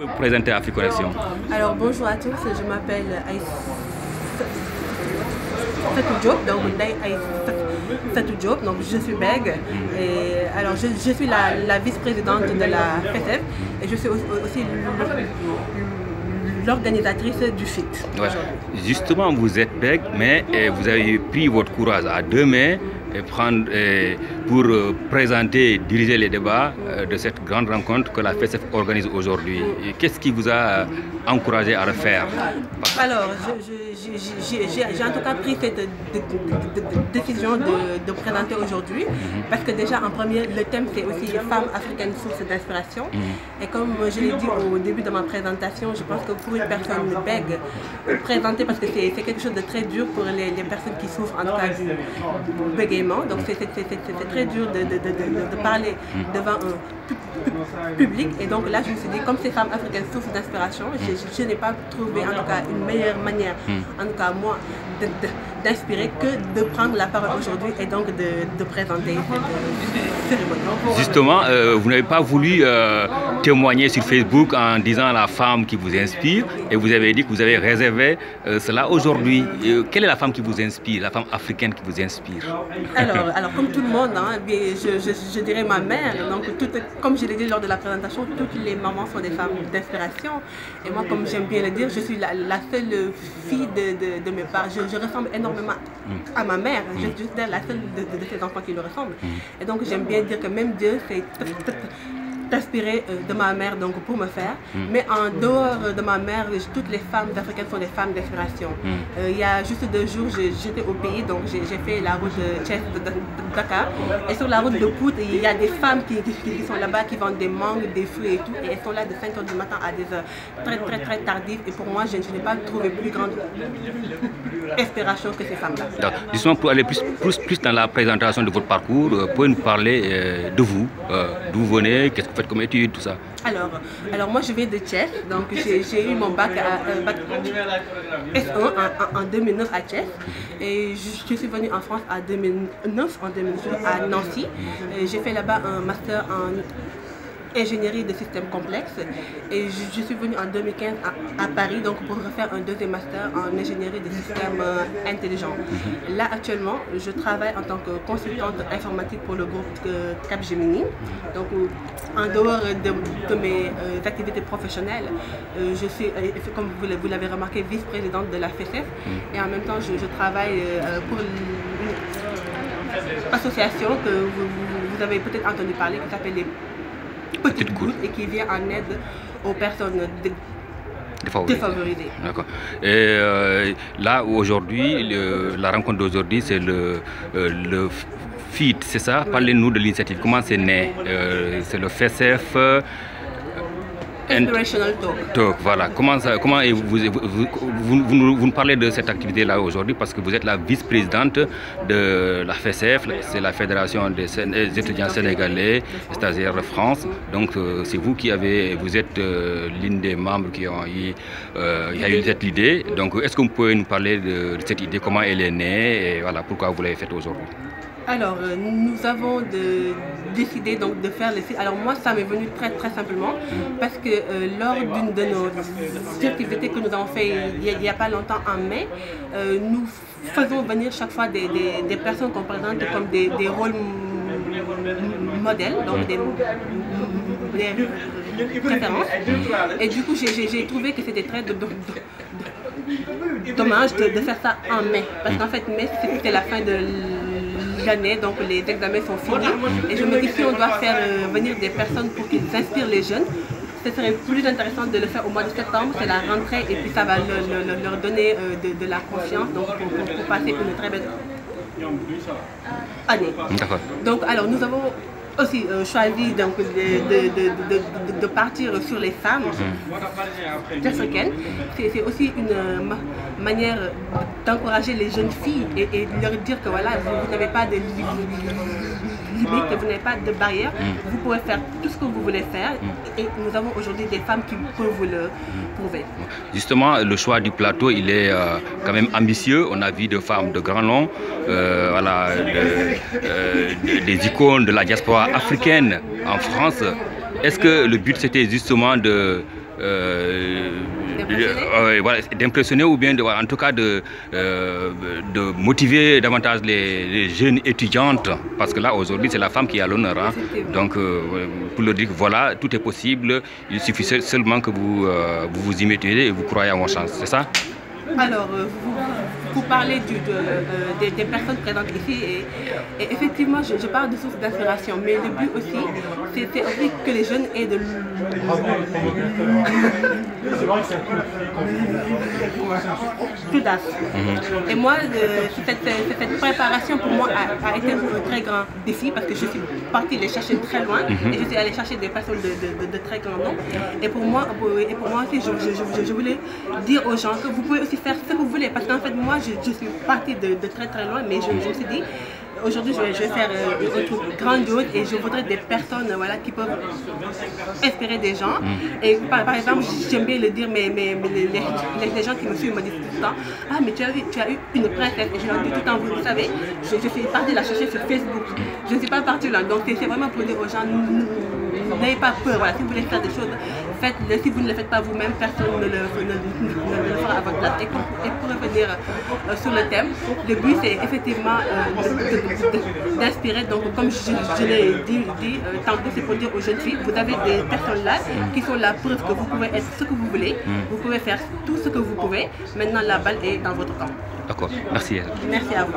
Vous pouvez vous présenter Africonnexion. Alors bonjour à tous, je m'appelle Aïssatou Diop, donc Aïssatou Diop, donc je suis bègue. Et alors je suis la vice-présidente de la FESEF et je suis aussi l'organisatrice du FIT. Ouais. Justement, vous êtes bègue, mais vous avez pris votre courage à deux mains pour présenter et diriger les débats de cette grande rencontre que la FESEF organise aujourd'hui. Qu'est-ce qui vous a encouragé à le faire? Alors, j'ai en tout cas pris cette décision de présenter aujourd'hui parce que déjà en premier, le thème c'est aussi femmes africaines sources d'inspiration. Et comme je l'ai dit au début de ma présentation, je pense que pour une personne bègue, présenter, parce que c'est quelque chose de très dur pour les personnes qui souffrent en tout cas du bégaiement. Donc c'est très dur de parler devant un public. Et donc là, je me suis dit, comme ces femmes africaines souffrent d'inspiration, je n'ai pas trouvé en tout cas une meilleure manière, en tout cas moi, d'inspirer que de prendre la parole aujourd'hui et donc de présenter cette cérémonie. Justement, vous n'avez pas voulu témoigner sur Facebook en disant la femme qui vous inspire et vous avez dit que vous avez réservé cela aujourd'hui. Quelle est la femme qui vous inspire, la femme africaine qui vous inspire? Alors comme tout le monde, hein, je dirais ma mère. Donc, comme je l'ai dit lors de la présentation, toutes les mamans sont des femmes d'inspiration. Et moi, comme j'aime bien le dire, je suis la seule fille de mes parents. Je ressemble énormément à ma mère. Je suis la seule de ses enfants qui le ressemblent. Et donc, j'aime bien dire que même Dieu s'est inspiré de ma mère donc, pour me faire. Mais en dehors de ma mère, toutes les femmes africaines sont des femmes d'inspiration. Il y a juste 2 jours, j'étais au pays, donc j'ai fait la route de Dakar. Et sur la route de Pout, il y a des femmes qui sont là-bas, qui vendent des mangues, des fruits et tout. Et elles sont là de 5 h du matin à des heures très tardives. Et pour moi, je n'ai pas trouvé plus grande inspiration que ces femmes-là. Justement, pour aller plus dans la présentation de votre parcours, pouvez nous parler de vous, d'où vous venez, qu'est-ce que vous faites comme études, tout ça? Alors moi je viens de Thiès, donc j'ai eu mon bac S1 en 2009 à Thiès et je suis venue en France en 2009 à Nancy. J'ai fait là-bas un master en ingénierie de systèmes complexes et je suis venue en 2015 à Paris donc pour refaire un 2e master en ingénierie de systèmes intelligents. Là actuellement je travaille en tant que consultante informatique pour le groupe Capgemini. Donc en dehors de mes activités professionnelles, je suis, comme vous l'avez remarqué, vice-présidente de la FESEF et en même temps je travaille pour une association que vous avez peut-être entendu parler qui s'appelle les Petites Gouttes et qui vient en aide aux personnes défavorisées. D'accord. Et là aujourd'hui, la rencontre d'aujourd'hui, c'est le FIT, c'est ça? Parlez-nous de l'initiative. Comment c'est né? C'est le FESEF Inspirational Talk. Voilà. Comment vous nous parlez de cette activité-là aujourd'hui parce que vous êtes la vice-présidente de la FESEF, c'est la Fédération des étudiants sénégalais, stagiaires de France. Donc c'est vous vous êtes l'une des membres qui a eu cette idée. Donc est-ce que vous pouvez nous parler de cette idée, comment elle est née et voilà, pourquoi vous l'avez faite aujourd'hui? Alors, nous avons décidé donc de faire le site. Alors moi, ça m'est venu très simplement parce que lors d'une de nos activités que nous avons fait il n'y a pas longtemps en mai, nous faisons venir chaque fois des personnes qu'on présente comme des rôles modèles, donc des références. Et du coup, j'ai trouvé que c'était très dommage de faire ça en mai parce qu'en fait, mai, c'était la fin de l'année, donc les examens sont finis et je me dis si on doit faire venir des personnes pour qu'ils inspirent les jeunes, ce serait plus intéressant de le faire au mois de septembre, c'est la rentrée et puis ça va leur donner de la confiance donc pour passer une très belle année. Donc alors nous avons aussi choisi donc, de partir sur les femmes africaines. C'est aussi une manière d'encourager les jeunes filles et de leur dire que voilà, vous n'avez pas de limite, vous n'avez pas de barrière, vous pouvez faire tout ce que vous voulez faire et nous avons aujourd'hui des femmes qui peuvent vous le prouver. Justement, le choix du plateau, il est quand même ambitieux. On a vu des femmes de grand nom, voilà, des icônes de la diaspora africaine en France. Est-ce que le but c'était justement de voilà, d'impressionner ou bien en tout cas de motiver davantage les jeunes étudiantes, parce que là aujourd'hui c'est la femme qui a l'honneur, hein. Donc pour leur dire que voilà, tout est possible, il suffit seulement que vous vous y mettez et vous croyez en vos chances, c'est ça? Alors, vous parlez des personnes présentes ici et effectivement, je parle de sources d'inspiration, mais le but aussi, c'est aussi que les jeunes aient de l'audace. Et moi, cette préparation pour moi a été un très grand défi parce que je suis partie les chercher très loin et je suis allée chercher des personnes de très grand nom. Et pour moi aussi, je voulais dire aux gens que vous pouvez aussi faire ce que vous voulez, parce qu'en fait moi je suis partie de très très loin, mais je me suis dit aujourd'hui je vais faire un truc grandiose et je voudrais des personnes voilà, qui peuvent inspirer des gens. Et par exemple, j'aime bien le dire, mais les gens qui me suivent me disent tout le temps, ah mais tu as eu une princesse, et je leur dis tout le temps, vous savez, je suis partie la chercher sur Facebook, je ne suis pas partie là, donc c'est vraiment pour dire aux gens, n'ayez pas peur, voilà, si vous voulez faire des choses, faites-le, si vous ne le faites pas vous-même, personne ne le fera à votre place. Et pour revenir sur le thème, le but c'est effectivement d'inspirer, donc comme je l'ai dit tantôt, c'est pour dire aux jeunes filles, vous avez des personnes là qui sont la preuve que vous pouvez être ce que vous voulez, vous pouvez faire tout ce que vous pouvez, maintenant la balle est dans votre camp. D'accord, merci. Merci à vous.